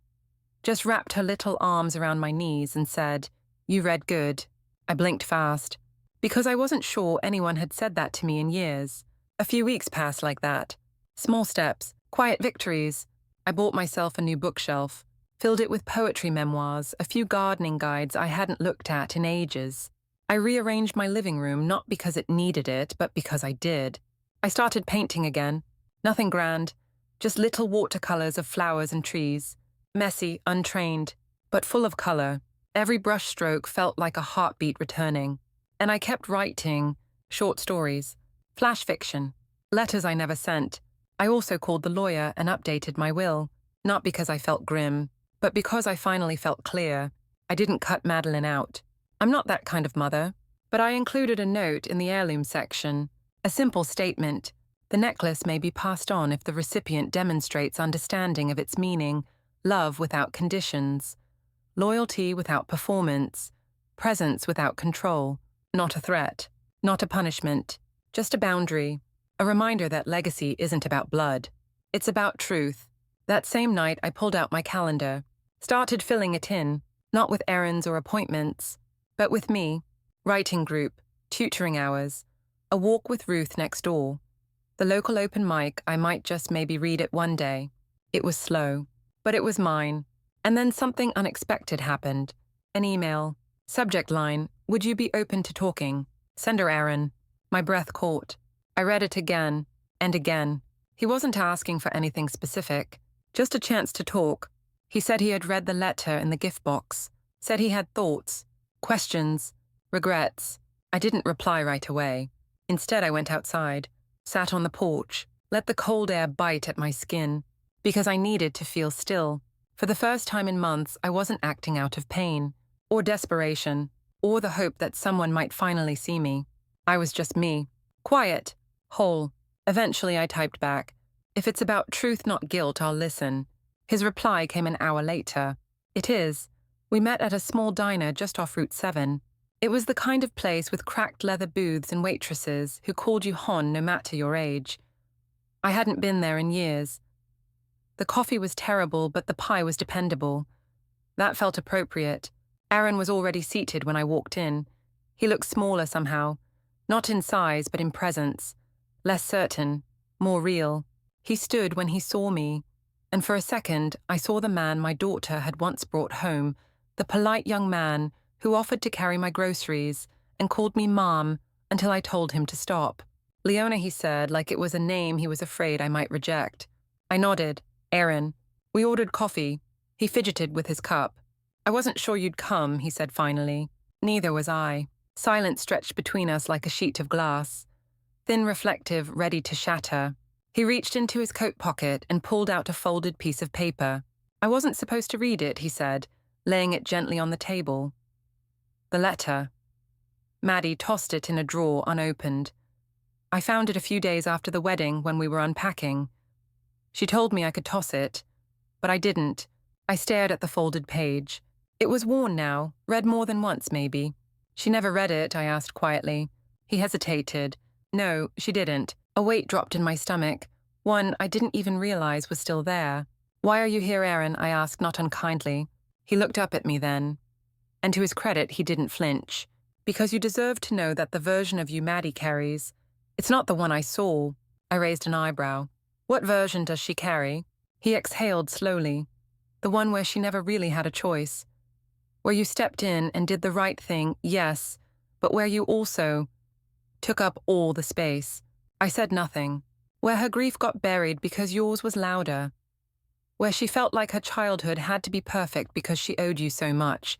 just wrapped her little arms around my knees and said, "You read good." I blinked fast, because I wasn't sure anyone had said that to me in years. A few weeks passed like that. Small steps, quiet victories. I bought myself a new bookshelf, filled it with poetry memoirs, a few gardening guides I hadn't looked at in ages. I rearranged my living room not because it needed it, but because I did. I started painting again. Nothing grand, just little watercolors of flowers and trees. Messy, untrained, but full of color. Every brushstroke felt like a heartbeat returning. And I kept writing short stories, flash fiction, letters I never sent. I also called the lawyer and updated my will, not because I felt grim, but because I finally felt clear. I didn't cut Madeline out. I'm not that kind of mother, but I included a note in the heirloom section, a simple statement. The necklace may be passed on if the recipient demonstrates understanding of its meaning, love without conditions, loyalty without performance, presence without control. Not a threat, not a punishment, just a boundary, a reminder that legacy isn't about blood. It's about truth. That same night, I pulled out my calendar, started filling it in, not with errands or appointments, but with me, writing group, tutoring hours, a walk with Ruth next door, the local open mic. I might just maybe read it one day. It was slow, but it was mine. And then something unexpected happened. An email. Subject line, "Would you be open to talking?" Sender Aaron. My breath caught. I read it again and again. He wasn't asking for anything specific, just a chance to talk. He said he had read the letter in the gift box, said he had thoughts, questions, regrets. I didn't reply right away. Instead, I went outside, sat on the porch, let the cold air bite at my skin, because I needed to feel still. For the first time in months, I wasn't acting out of pain, or desperation, or the hope that someone might finally see me. I was just me, quiet, whole. Eventually I typed back, "If it's about truth, not guilt, I'll listen." His reply came an hour later. "It is. We met at a small diner just off Route 7. It was the kind of place with cracked leather booths and waitresses who called you hon no matter your age. I hadn't been there in years. The coffee was terrible, but the pie was dependable. That felt appropriate. Aaron was already seated when I walked in. He looked smaller somehow, not in size but in presence, less certain, more real. He stood when he saw me, and for a second I saw the man my daughter had once brought home, the polite young man who offered to carry my groceries and called me Mom until I told him to stop. Leona, he said, like it was a name he was afraid I might reject. I nodded. Aaron. We ordered coffee. He fidgeted with his cup. I wasn't sure you'd come, he said finally. Neither was I. Silence stretched between us like a sheet of glass. Thin, reflective, ready to shatter. He reached into his coat pocket and pulled out a folded piece of paper. I wasn't supposed to read it, he said, laying it gently on the table. The letter. Maddie tossed it in a drawer unopened. I found it a few days after the wedding when we were unpacking. She told me I could toss it, but I didn't. I stared at the folded page. It was worn now, read more than once maybe. She never read it, I asked quietly. He hesitated. No, she didn't. A weight dropped in my stomach, one I didn't even realize was still there. Why are you here, Aaron? I asked, not unkindly. He looked up at me then. And to his credit, he didn't flinch. Because you deserve to know that the version of you Maddie carries, it's not the one I saw. I raised an eyebrow. What version does she carry? He exhaled slowly. The one where she never really had a choice. Where you stepped in and did the right thing, yes, but where you also took up all the space. I said nothing. Where her grief got buried because yours was louder. Where she felt like her childhood had to be perfect because she owed you so much.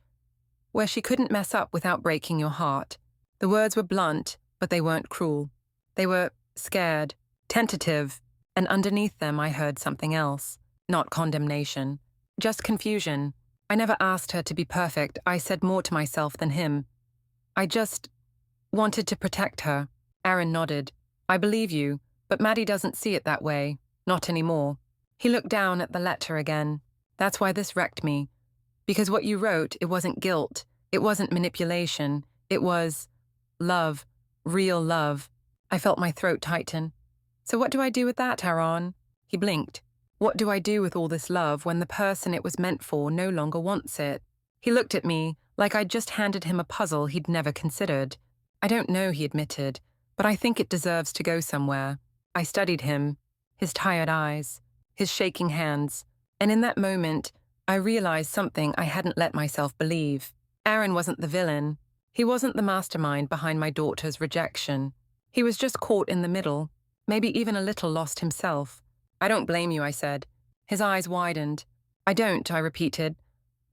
Where she couldn't mess up without breaking your heart. The words were blunt, but they weren't cruel. They were scared, tentative, and underneath them I heard something else. Not condemnation. Just confusion. I never asked her to be perfect. I said more to myself than him. I just wanted to protect her. Aaron nodded. I believe you, but Maddie doesn't see it that way. Not anymore. He looked down at the letter again. That's why this wrecked me. Because what you wrote, it wasn't guilt. It wasn't manipulation. It was love. Real love. I felt my throat tighten. So what do I do with that, Aaron? He blinked. What do I do with all this love when the person it was meant for no longer wants it? He looked at me like I'd just handed him a puzzle he'd never considered. I don't know, he admitted, but I think it deserves to go somewhere. I studied him, his tired eyes, his shaking hands, and in that moment, I realized something I hadn't let myself believe. Aaron wasn't the villain. He wasn't the mastermind behind my daughter's rejection. He was just caught in the middle, maybe even a little lost himself. I don't blame you, I said. His eyes widened. I don't, I repeated.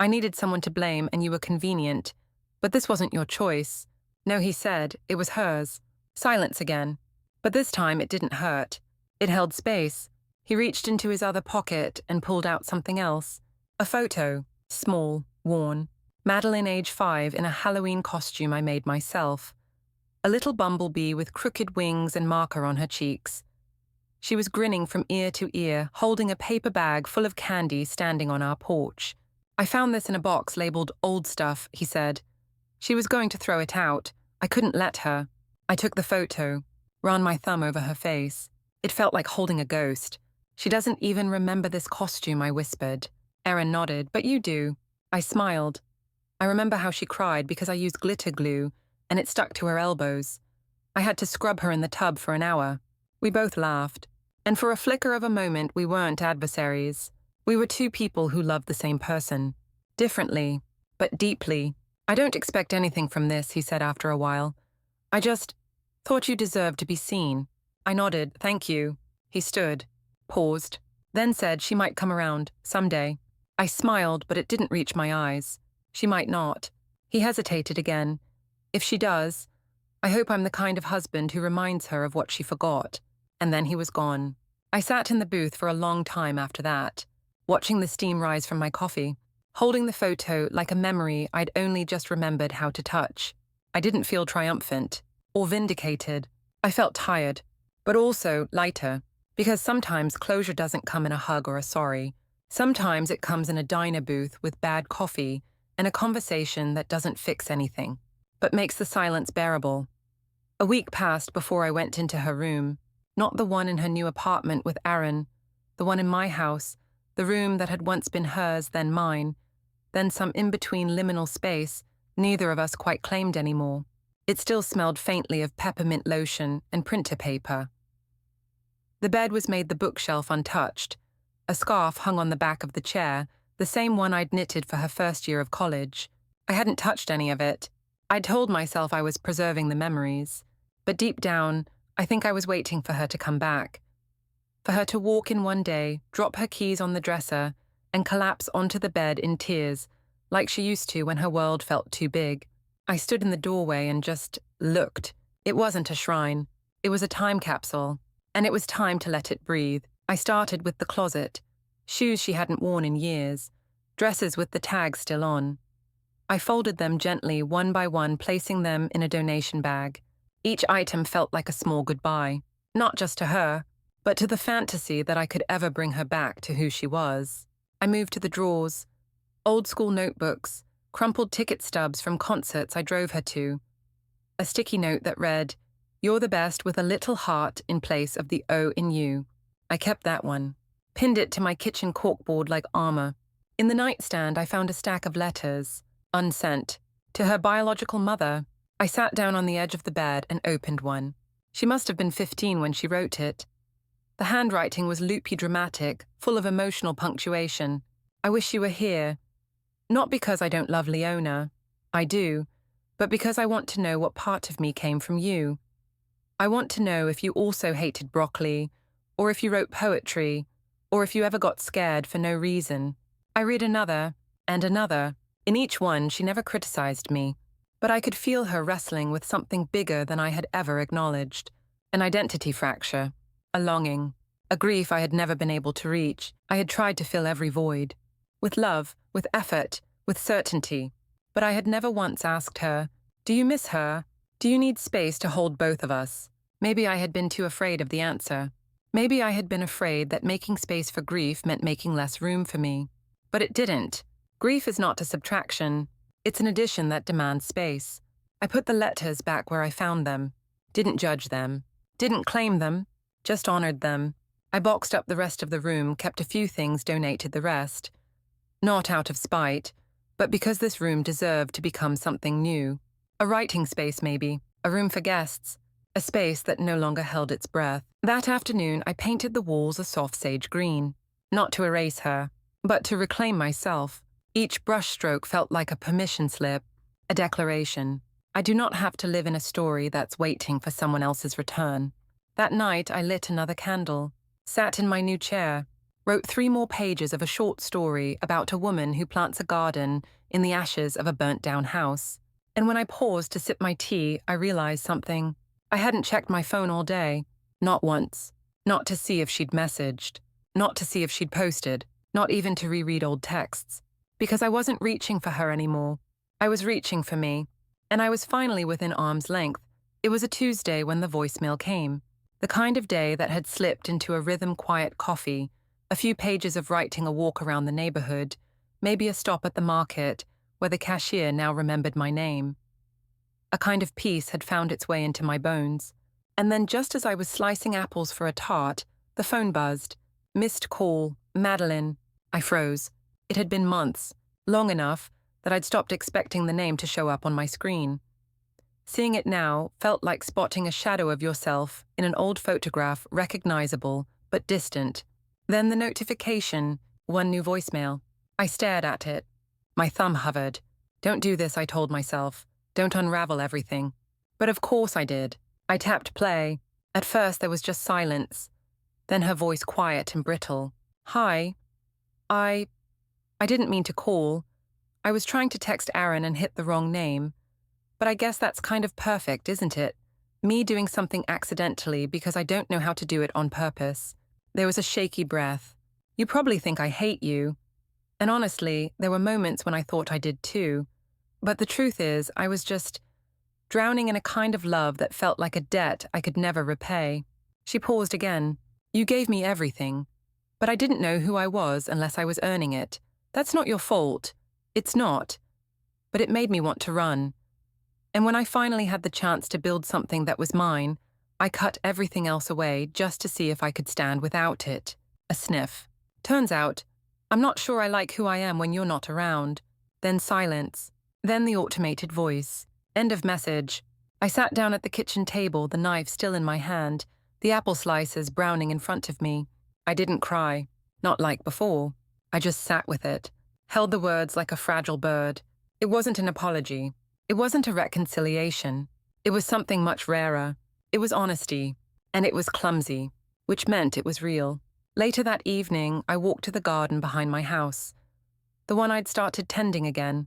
I needed someone to blame and you were convenient. But this wasn't your choice. No, he said. It was hers. Silence again. But this time it didn't hurt. It held space. He reached into his other pocket and pulled out something else. A photo. Small, worn. Madeline, age 5, in a Halloween costume I made myself. A little bumblebee with crooked wings and marker on her cheeks. She was grinning from ear to ear, holding a paper bag full of candy standing on our porch. I found this in a box labeled old stuff, he said. She was going to throw it out. I couldn't let her. I took the photo, ran my thumb over her face. It felt like holding a ghost. She doesn't even remember this costume, I whispered. Aaron nodded, but you do. I smiled. I remember how she cried because I used glitter glue, and it stuck to her elbows. I had to scrub her in the tub for an hour. We both laughed. And for a flicker of a moment, we weren't adversaries. We were two people who loved the same person. Differently, but deeply. I don't expect anything from this, he said after a while. I just thought you deserved to be seen. I nodded, thank you. He stood, paused, then said she might come around, someday. I smiled, but it didn't reach my eyes. She might not. He hesitated again. If she does, I hope I'm the kind of husband who reminds her of what she forgot. And then he was gone. I sat in the booth for a long time after that, watching the steam rise from my coffee, holding the photo like a memory I'd only just remembered how to touch. I didn't feel triumphant or vindicated. I felt tired, but also lighter, because sometimes closure doesn't come in a hug or a sorry. Sometimes it comes in a diner booth with bad coffee and a conversation that doesn't fix anything. but makes the silence bearable. A week passed before I went into her room, not the one in her new apartment with Aaron, the one in my house, the room that had once been hers, then mine, then some in-between liminal space neither of us quite claimed anymore. It still smelled faintly of peppermint lotion and printer paper. The bed was made the bookshelf untouched. A scarf hung on the back of the chair, the same one I'd knitted for her first year of college. I hadn't touched any of it. I'd told myself I was preserving the memories, but deep down, I think I was waiting for her to come back. For her to walk in one day, drop her keys on the dresser, and collapse onto the bed in tears, like she used to when her world felt too big. I stood in the doorway and just looked. It wasn't a shrine. It was a time capsule, and it was time to let it breathe. I started with the closet. Shoes she hadn't worn in years, dresses with the tags still on. I folded them gently, one by one, placing them in a donation bag. Each item felt like a small goodbye, not just to her, but to the fantasy that I could ever bring her back to who she was. I moved to the drawers. Old school notebooks, crumpled ticket stubs from concerts I drove her to. A sticky note that read, "You're the best," with a little heart in place of the O in you. I kept that one, pinned it to my kitchen corkboard like armor. In the nightstand, I found a stack of letters, unsent, to her biological mother. I sat down on the edge of the bed and opened one. She must have been 15 when she wrote it. The handwriting was loopy dramatic, full of emotional punctuation. "I wish you were here. Not because I don't love Leona. I do, but because I want to know what part of me came from you. I want to know if you also hated broccoli, or if you wrote poetry, or if you ever got scared for no reason." I read another, and another. In each one, she never criticized me, but I could feel her wrestling with something bigger than I had ever acknowledged. An identity fracture, a longing, a grief I had never been able to reach. I had tried to fill every void. With love, with effort, with certainty. But I had never once asked her, "Do you miss her? Do you need space to hold both of us?" Maybe I had been too afraid of the answer. Maybe I had been afraid that making space for grief meant making less room for me. But it didn't. Grief is not a subtraction. It's an addition that demands space. I put the letters back where I found them. Didn't judge them. Didn't claim them. Just honored them. I boxed up the rest of the room, kept a few things, donated the rest. Not out of spite, but because this room deserved to become something new. A writing space, maybe. A room for guests. A space that no longer held its breath. That afternoon, I painted the walls a soft sage green. Not to erase her, but to reclaim myself. Each brushstroke felt like a permission slip, a declaration. I do not have to live in a story that's waiting for someone else's return. That night, I lit another candle, sat in my new chair, wrote 3 more pages of a short story about a woman who plants a garden in the ashes of a burnt-down house. And when I paused to sip my tea, I realized something. I hadn't checked my phone all day. Not once. Not to see if she'd messaged. Not to see if she'd posted. Not even to reread old texts. Because I wasn't reaching for her anymore. I was reaching for me. And I was finally within arm's length. It was a Tuesday when the voicemail came. The kind of day that had slipped into a rhythm-quiet coffee, a few pages of writing a walk around the neighborhood, maybe a stop at the market, where the cashier now remembered my name. A kind of peace had found its way into my bones. And then just as I was slicing apples for a tart, the phone buzzed. Missed call, Madeline. I froze. It had been months, long enough that I'd stopped expecting the name to show up on my screen. Seeing it now felt like spotting a shadow of yourself in an old photograph, recognizable but distant. Then the notification, one new voicemail. I stared at it. My thumb hovered. Don't do this, I told myself. Don't unravel everything. But of course I did. I tapped play. At first there was just silence. Then her voice quiet and brittle. "Hi. I didn't mean to call. I was trying to text Aaron and hit the wrong name. But I guess that's kind of perfect, isn't it? Me doing something accidentally because I don't know how to do it on purpose." There was a shaky breath. "You probably think I hate you." And honestly, there were moments when I thought I did too. But the truth is, I was just drowning in a kind of love that felt like a debt I could never repay. She paused again. "You gave me everything. But I didn't know who I was unless I was earning it. That's not your fault. It's not. But it made me want to run. And when I finally had the chance to build something that was mine, I cut everything else away just to see if I could stand without it. A sniff. Turns out, I'm not sure I like who I am when you're not around. Then silence. Then the automated voice. End of message. I sat down at the kitchen table, the knife still in my hand, the apple slices browning in front of me. I didn't cry. Not like before. I just sat with it. Held the words like a fragile bird. It wasn't an apology. It wasn't a reconciliation. It was something much rarer. It was honesty. And it was clumsy, which meant it was real. Later that evening, I walked to the garden behind my house. The one I'd started tending again.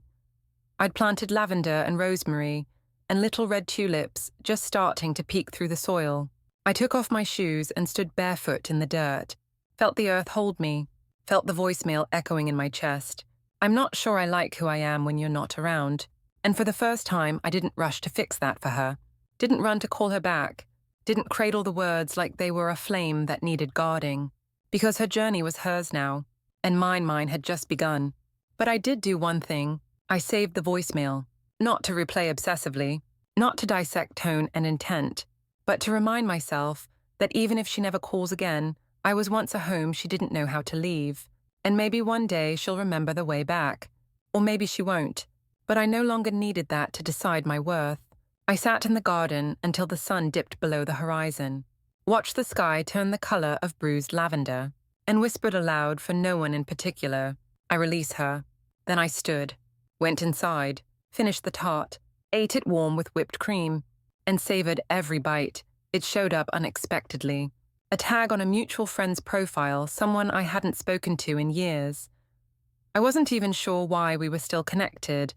I'd planted lavender and rosemary, and little red tulips just starting to peek through the soil. I took off my shoes and stood barefoot in the dirt. Felt the earth hold me. Felt the voicemail echoing in my chest. I'm not sure I like who I am when you're not around. And for the first time, I didn't rush to fix that for her. Didn't run to call her back. Didn't cradle the words like they were a flame that needed guarding. Because her journey was hers now, and mine had just begun. But I did do one thing. I saved the voicemail. Not to replay obsessively, not to dissect tone and intent, but to remind myself that even if she never calls again, I was once a home she didn't know how to leave. And maybe one day she'll remember the way back. Or maybe she won't. But I no longer needed that to decide my worth. I sat in the garden until the sun dipped below the horizon, watched the sky turn the color of bruised lavender, and whispered aloud for no one in particular. I release her. Then I stood, went inside, finished the tart, ate it warm with whipped cream, and savored every bite. It showed up unexpectedly. A tag on a mutual friend's profile, someone I hadn't spoken to in years. I wasn't even sure why we were still connected,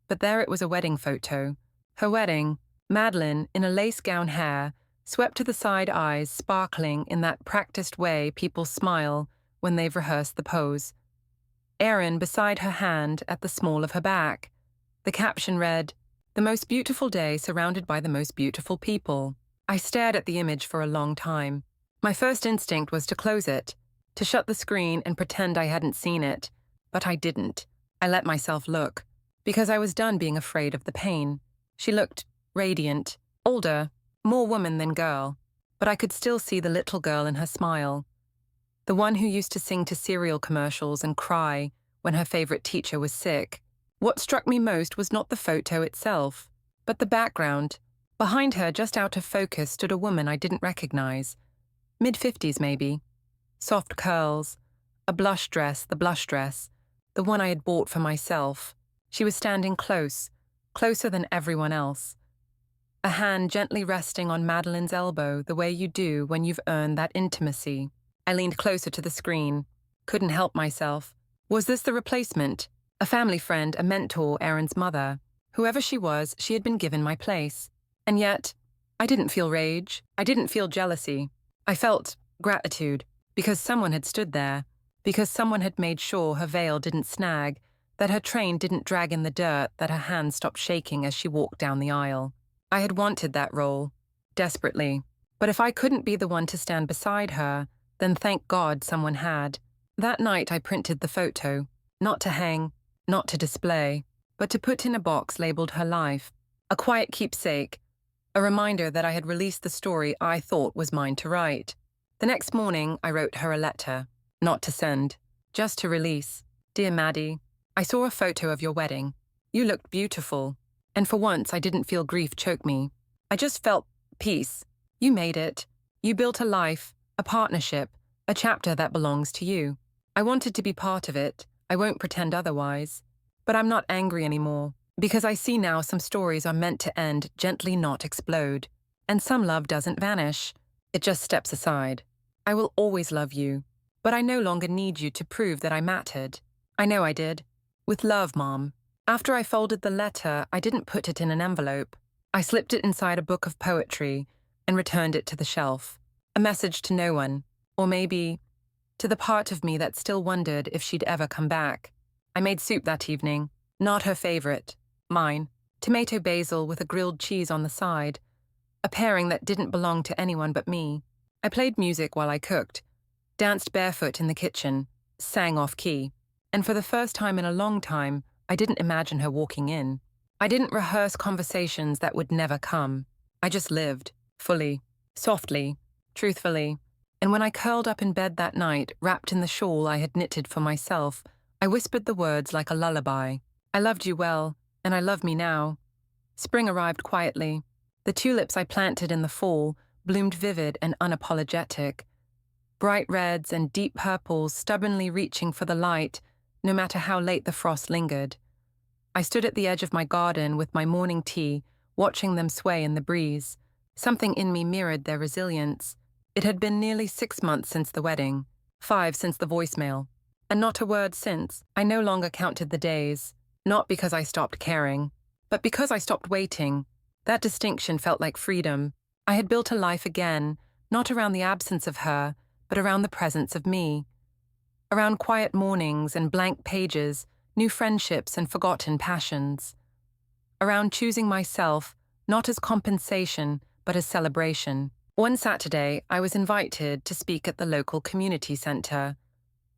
but there it was, a wedding photo. Her wedding, Madeline, in a lace gown, hair, swept to the side, eyes sparkling in that practiced way people smile when they've rehearsed the pose. Aaron beside her hand at the small of her back. The caption read, "The most beautiful day surrounded by the most beautiful people." I stared at the image for a long time. My first instinct was to close it, to shut the screen and pretend I hadn't seen it, but I didn't. I let myself look, because I was done being afraid of the pain. She looked radiant, older, more woman than girl, but I could still see the little girl in her smile. The one who used to sing to cereal commercials and cry when her favorite teacher was sick. What struck me most was not the photo itself, but the background. Behind her, just out of focus, stood a woman I didn't recognize. Mid-50s maybe. Soft curls, a blush dress, the one I had bought for myself. She was standing close, closer than everyone else. A hand gently resting on Madeline's elbow, the way you do when you've earned that intimacy. I leaned closer to the screen. Couldn't help myself. Was this the replacement? A family friend, a mentor, Aaron's mother. Whoever she was, she had been given my place. And yet, I didn't feel rage. I didn't feel jealousy. I felt gratitude, because someone had stood there, because someone had made sure her veil didn't snag, that her train didn't drag in the dirt, that her hands stopped shaking as she walked down the aisle. I had wanted that role, desperately. But if I couldn't be the one to stand beside her, then thank God someone had. That night I printed the photo, not to hang, not to display, but to put in a box labeled her life. A quiet keepsake, a reminder that I had released the story I thought was mine to write. The next morning I wrote her a letter, not to send, just to release. "Dear Maddie, I saw a photo of your wedding. You looked beautiful. And for once I didn't feel grief choke me. I just felt peace. You made it. You built a life, a partnership, a chapter that belongs to you. I wanted to be part of it. I won't pretend otherwise. But I'm not angry anymore, because I see now some stories are meant to end gently, not explode. And some love doesn't vanish. It just steps aside. I will always love you, but I no longer need you to prove that I mattered. I know I did. With love, Mom." After I folded the letter, I didn't put it in an envelope. I slipped it inside a book of poetry and returned it to the shelf. A message to no one, or maybe to the part of me that still wondered if she'd ever come back. I made soup that evening. Not her favorite. Mine. Tomato basil with a grilled cheese on the side. A pairing that didn't belong to anyone but me. I played music while I cooked, danced barefoot in the kitchen, sang off key. And for the first time in a long time, I didn't imagine her walking in. I didn't rehearse conversations that would never come. I just lived, fully, softly, truthfully. And when I curled up in bed that night, wrapped in the shawl I had knitted for myself, I whispered the words like a lullaby. I loved you well, and I love me now. Spring arrived quietly. The tulips I planted in the fall bloomed vivid and unapologetic. Bright reds and deep purples stubbornly reaching for the light, no matter how late the frost lingered. I stood at the edge of my garden with my morning tea, watching them sway in the breeze. Something in me mirrored their resilience. It had been nearly 6 months since the wedding, 5 since the voicemail, and not a word since. I no longer counted the days, not because I stopped caring, but because I stopped waiting. That distinction felt like freedom. I had built a life again, not around the absence of her, but around the presence of me. Around quiet mornings and blank pages, new friendships and forgotten passions. Around choosing myself, not as compensation, but as celebration. One Saturday, I was invited to speak at the local community center.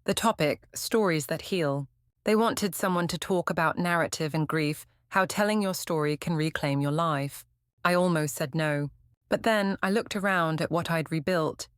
The topic, Stories That Heal. They wanted someone to talk about narrative and grief, how telling your story can reclaim your life. I almost said no. But then I looked around at what I'd rebuilt.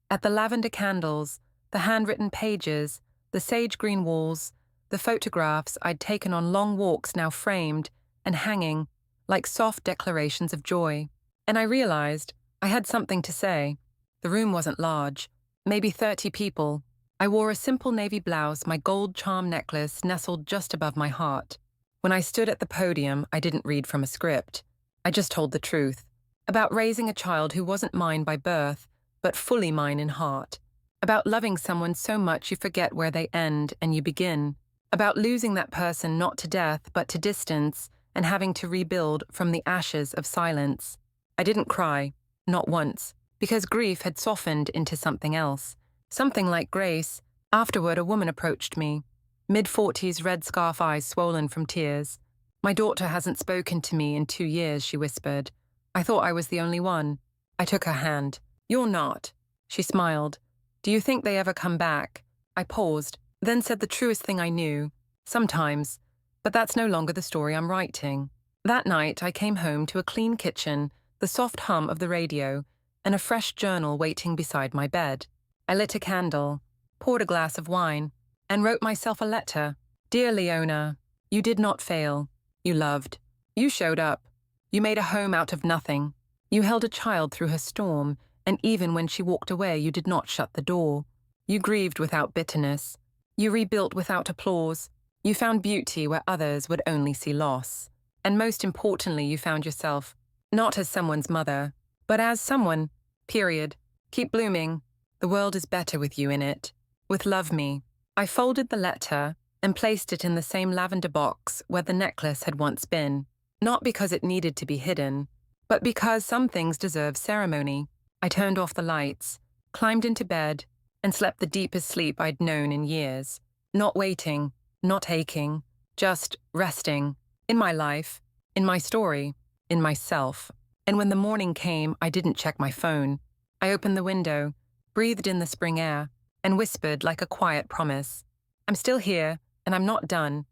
At the lavender candles, the handwritten pages, the sage green walls, the photographs I'd taken on long walks now framed and hanging like soft declarations of joy. And I realized I had something to say. The room wasn't large, maybe 30 people. I wore a simple navy blouse, my gold charm necklace nestled just above my heart. When I stood at the podium, I didn't read from a script. I just told the truth. About raising a child who wasn't mine by birth, but fully mine in heart. About loving someone so much you forget where they end and you begin. About losing that person not to death, but to distance, and having to rebuild from the ashes of silence. I didn't cry, not once, because grief had softened into something else. Something like grace. Afterward, a woman approached me. Mid-40s, red scarf eyes swollen from tears. My daughter hasn't spoken to me in 2 years, she whispered. I thought I was the only one. I took her hand. You're not. She smiled. Do you think they ever come back? I paused, then said the truest thing I knew. Sometimes. But that's no longer the story I'm writing. That night, I came home to a clean kitchen, the soft hum of the radio, and a fresh journal waiting beside my bed. I lit a candle, poured a glass of wine, and wrote myself a letter. Dear Leona, you did not fail. You loved. You showed up. You made a home out of nothing. You held a child through her storm, and even when she walked away, you did not shut the door. You grieved without bitterness. You rebuilt without applause. You found beauty where others would only see loss. And most importantly, you found yourself, not as someone's mother, but as someone, period. Keep blooming. The world is better with you in it. With love me. I folded the letter and placed it in the same lavender box where the necklace had once been. Not because it needed to be hidden, but because some things deserve ceremony. I turned off the lights, climbed into bed, and slept the deepest sleep I'd known in years. Not waiting, not aching, just resting. In my life, in my story, in myself. And when the morning came, I didn't check my phone. I opened the window, breathed in the spring air, and whispered like a quiet promise. I'm still here, and I'm not done.